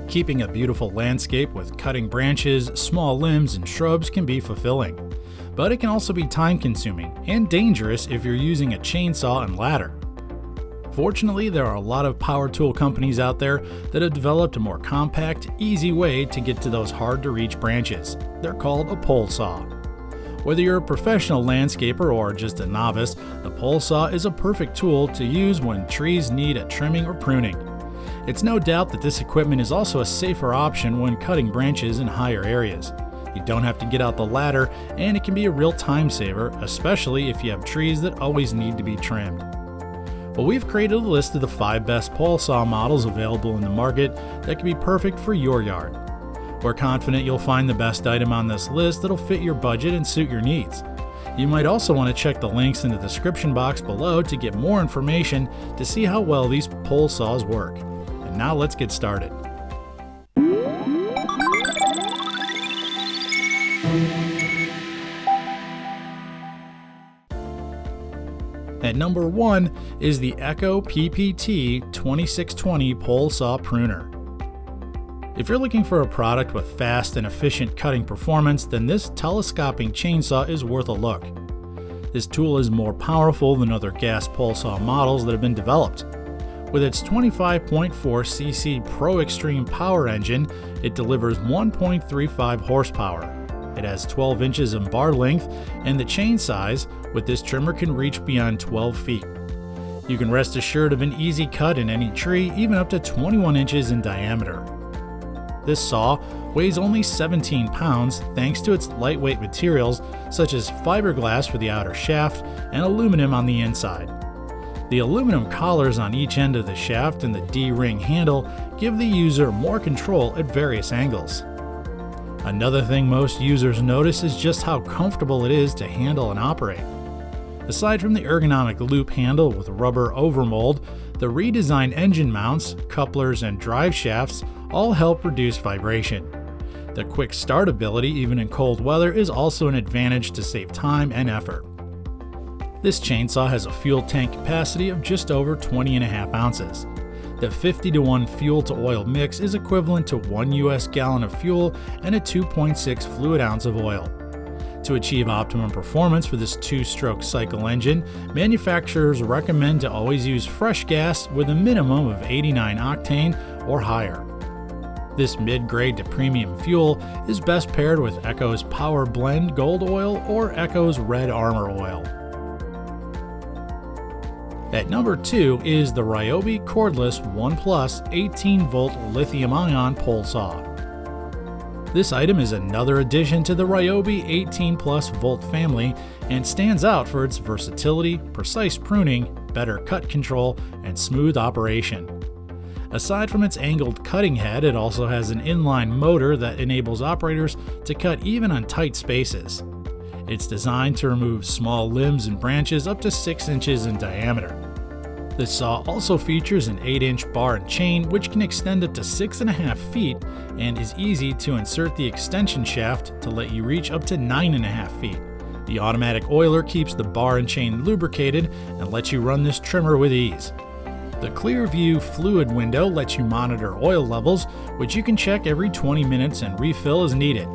Keeping a beautiful landscape with cutting branches, small limbs, and shrubs can be fulfilling, but it can also be time-consuming and dangerous if you're using a chainsaw and ladder. Fortunately, there are a lot of power tool companies out there that have developed a more compact, easy way to get to those hard-to-reach branches. They're called a pole saw. Whether you're a professional landscaper or just a novice, the pole saw is a perfect tool to use when trees need a trimming or pruning. It's no doubt that this equipment is also a safer option when cutting branches in higher areas. You don't have to get out the ladder, and it can be a real time saver, especially if you have trees that always need to be trimmed. Well, we've created a list of the 5 best pole saw models available in the market that can be perfect for your yard. We're confident you'll find the best item on this list that'll fit your budget and suit your needs. You might also want to check the links in the description box below to get more information to see how well these pole saws work. And now let's get started. At number 1 is the Echo PPT 2620 Pole Saw Pruner. If you're looking for a product with fast and efficient cutting performance, then this telescoping chainsaw is worth a look. This tool is more powerful than other gas pole saw models that have been developed. With its 25.4cc Pro Extreme power engine, it delivers 1.35 horsepower. It has 12 inches in bar length, and the chain size with this trimmer can reach beyond 12 feet. You can rest assured of an easy cut in any tree, even up to 21 inches in diameter. This saw weighs only 17 pounds thanks to its lightweight materials such as fiberglass for the outer shaft and aluminum on the inside. The aluminum collars on each end of the shaft and the D-ring handle give the user more control at various angles. Another thing most users notice is just how comfortable it is to handle and operate. Aside from the ergonomic loop handle with rubber overmold, the redesigned engine mounts, couplers, and drive shafts all help reduce vibration. The quick start ability, even in cold weather, is also an advantage to save time and effort. This chainsaw has a fuel tank capacity of just over 20.5 ounces. The 50-to-1 fuel-to-oil mix is equivalent to 1 US gallon of fuel and a 2.6 fluid ounce of oil. To achieve optimum performance for this 2-stroke cycle engine, manufacturers recommend to always use fresh gas with a minimum of 89 octane or higher. This mid-grade to premium fuel is best paired with Echo's Power Blend Gold Oil or Echo's Red Armor Oil. At number 2 is the RYOBI Cordless 1 Plus 18-volt lithium-ion pole saw. This item is another addition to the RYOBI 18 plus volt family and stands out for its versatility, precise pruning, better cut control, and smooth operation. Aside from its angled cutting head, it also has an inline motor that enables operators to cut even on tight spaces. It's designed to remove small limbs and branches up to 6 inches in diameter. This saw also features an 8-inch bar and chain which can extend up to 6.5 feet and is easy to insert the extension shaft to let you reach up to 9.5 feet. The automatic oiler keeps the bar and chain lubricated and lets you run this trimmer with ease. The clear view fluid window lets you monitor oil levels, which you can check every 20 minutes and refill as needed.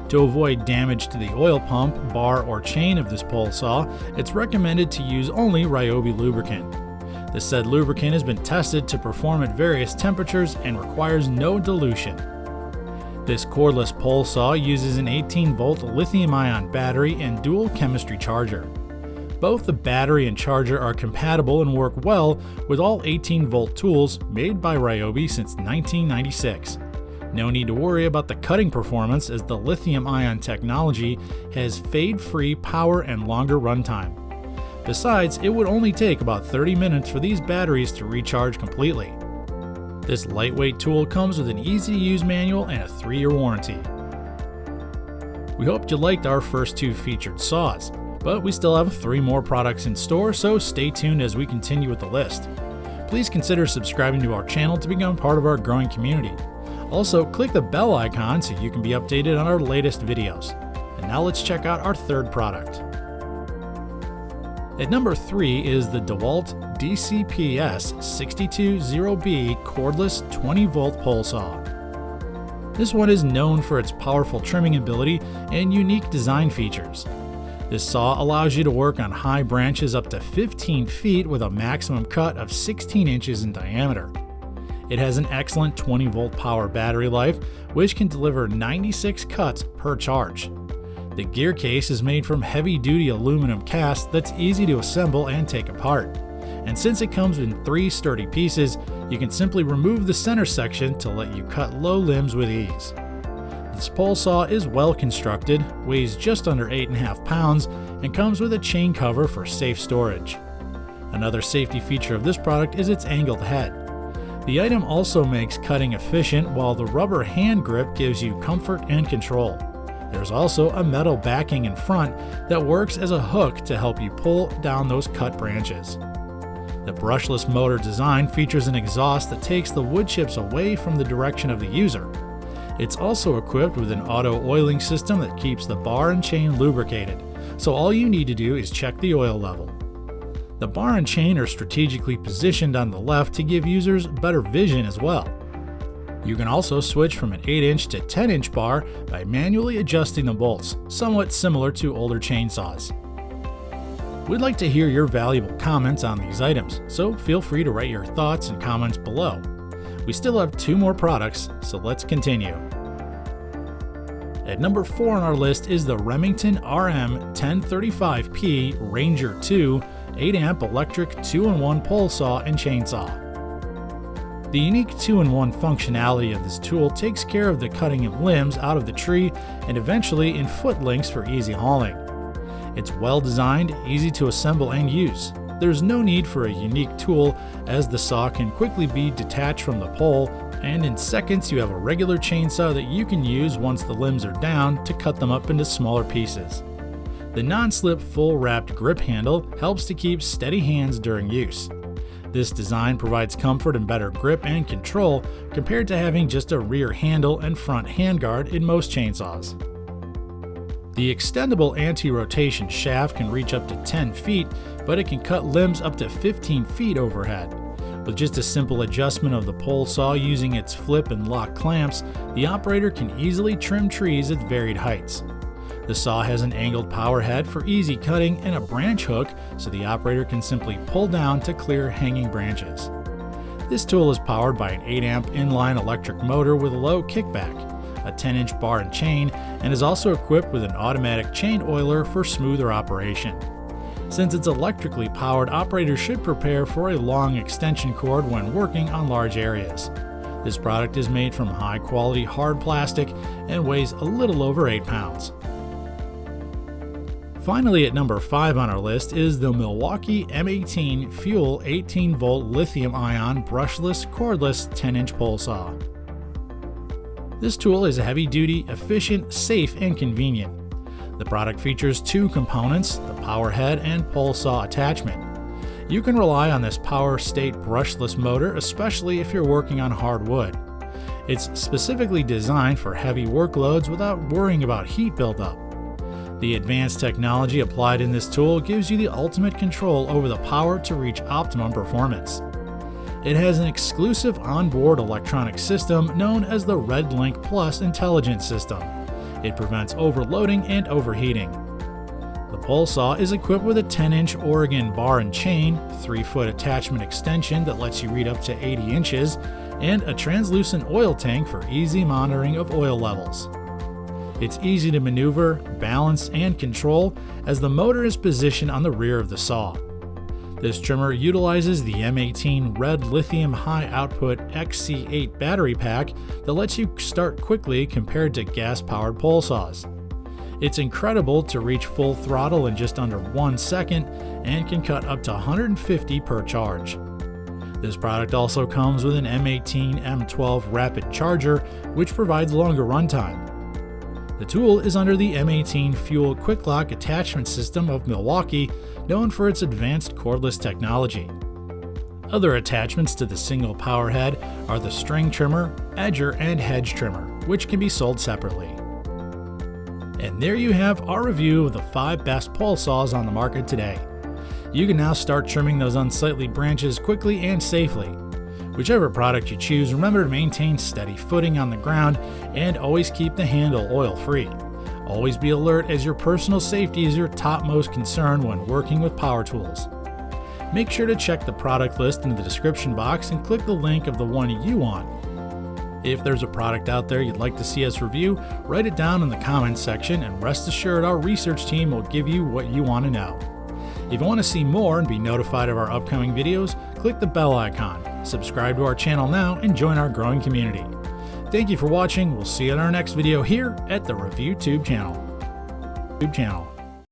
To avoid damage to the oil pump, bar, or chain of this pole saw, it's recommended to use only RYOBI lubricant. The said lubricant has been tested to perform at various temperatures and requires no dilution. This cordless pole saw uses an 18-volt lithium-ion battery and dual chemistry charger. Both the battery and charger are compatible and work well with all 18-volt tools made by RYOBI since 1996. No need to worry about the cutting performance as the lithium-ion technology has fade-free power and longer runtime. Besides, it would only take about 30 minutes for these batteries to recharge completely. This lightweight tool comes with an easy-to-use manual and a 3-year warranty. We hoped you liked our first 2 featured saws, but we still have 3 more products in store, so stay tuned as we continue with the list. Please consider subscribing to our channel to become part of our growing community. Also, click the bell icon so you can be updated on our latest videos. And now let's check out our 3rd product. At number 3 is the DEWALT DCPS 620B cordless 20-volt pole saw. This one is known for its powerful trimming ability and unique design features. This saw allows you to work on high branches up to 15 feet with a maximum cut of 16 inches in diameter. It has an excellent 20-volt power battery life, which can deliver 96 cuts per charge. The gear case is made from heavy-duty aluminum cast that's easy to assemble and take apart. And since it comes in 3 sturdy pieces, you can simply remove the center section to let you cut low limbs with ease. This pole saw is well constructed, weighs just under 8.5 pounds, and comes with a chain cover for safe storage. Another safety feature of this product is its angled head. The item also makes cutting efficient, while the rubber hand grip gives you comfort and control. There's also a metal backing in front that works as a hook to help you pull down those cut branches. The brushless motor design features an exhaust that takes the wood chips away from the direction of the user. It's also equipped with an auto oiling system that keeps the bar and chain lubricated, so all you need to do is check the oil level. The bar and chain are strategically positioned on the left to give users better vision as well. You can also switch from an 8-inch to 10-inch bar by manually adjusting the bolts, somewhat similar to older chainsaws. We'd like to hear your valuable comments on these items, so feel free to write your thoughts and comments below. We still have 2 more products, so let's continue. At number 4 on our list is the Remington RM1035P Ranger 2 8-amp electric 2-in-1 pole saw and chainsaw. The unique 2-in-1 functionality of this tool takes care of the cutting of limbs out of the tree and eventually in foot lengths for easy hauling. It's well designed, easy to assemble and use. There's no need for a unique tool, as the saw can quickly be detached from the pole, and in seconds you have a regular chainsaw that you can use once the limbs are down to cut them up into smaller pieces. The non-slip full-wrapped grip handle helps to keep steady hands during use. This design provides comfort and better grip and control compared to having just a rear handle and front handguard in most chainsaws. The extendable anti-rotation shaft can reach up to 10 feet, but it can cut limbs up to 15 feet overhead. With just a simple adjustment of the pole saw using its flip and lock clamps, the operator can easily trim trees at varied heights. The saw has an angled power head for easy cutting and a branch hook, so the operator can simply pull down to clear hanging branches. This tool is powered by an 8-amp inline electric motor with a low kickback, a 10-inch bar and chain, and is also equipped with an automatic chain oiler for smoother operation. Since it's electrically powered, operators should prepare for a long extension cord when working on large areas. This product is made from high-quality hard plastic and weighs a little over 8 pounds. Finally, at number 5 on our list is the MILWAUKEE M18 Fuel 18-volt lithium-ion brushless cordless 10-inch pole saw. This tool is heavy-duty, efficient, safe, and convenient. The product features 2 components, the power head and pole saw attachment. You can rely on this power state brushless motor, especially if you're working on hard wood. It's specifically designed for heavy workloads without worrying about heat buildup. The advanced technology applied in this tool gives you the ultimate control over the power to reach optimum performance. It has an exclusive onboard electronic system known as the RedLink Plus intelligence system. It prevents overloading and overheating. The pole saw is equipped with a 10-inch Oregon bar and chain, 3-foot attachment extension that lets you read up to 80 inches, and a translucent oil tank for easy monitoring of oil levels. It's easy to maneuver, balance, and control as the motor is positioned on the rear of the saw. This trimmer utilizes the M18 Red Lithium High Output XC8 battery pack that lets you start quickly compared to gas-powered pole saws. It's incredible to reach full throttle in just under 1 second and can cut up to 150 per charge. This product also comes with an M18 M12 rapid charger, which provides longer runtime. The tool is under the M18 Fuel Quick Lock attachment system of MILWAUKEE, known for its advanced cordless technology. Other attachments to the single power head are the string trimmer, edger, and hedge trimmer, which can be sold separately. And there you have our review of the 5 best pole saws on the market today. You can now start trimming those unsightly branches quickly and safely. Whichever product you choose, remember to maintain steady footing on the ground and always keep the handle oil-free. Always be alert, as your personal safety is your topmost concern when working with power tools. Make sure to check the product list in the description box and click the link of the one you want. If there's a product out there you'd like to see us review, write it down in the comments section, and rest assured our research team will give you what you want to know. If you want to see more and be notified of our upcoming videos, click the bell icon, subscribe to our channel now, and join our growing community. Thank you for watching. We'll see you in our next video here at the ReviewTube channel.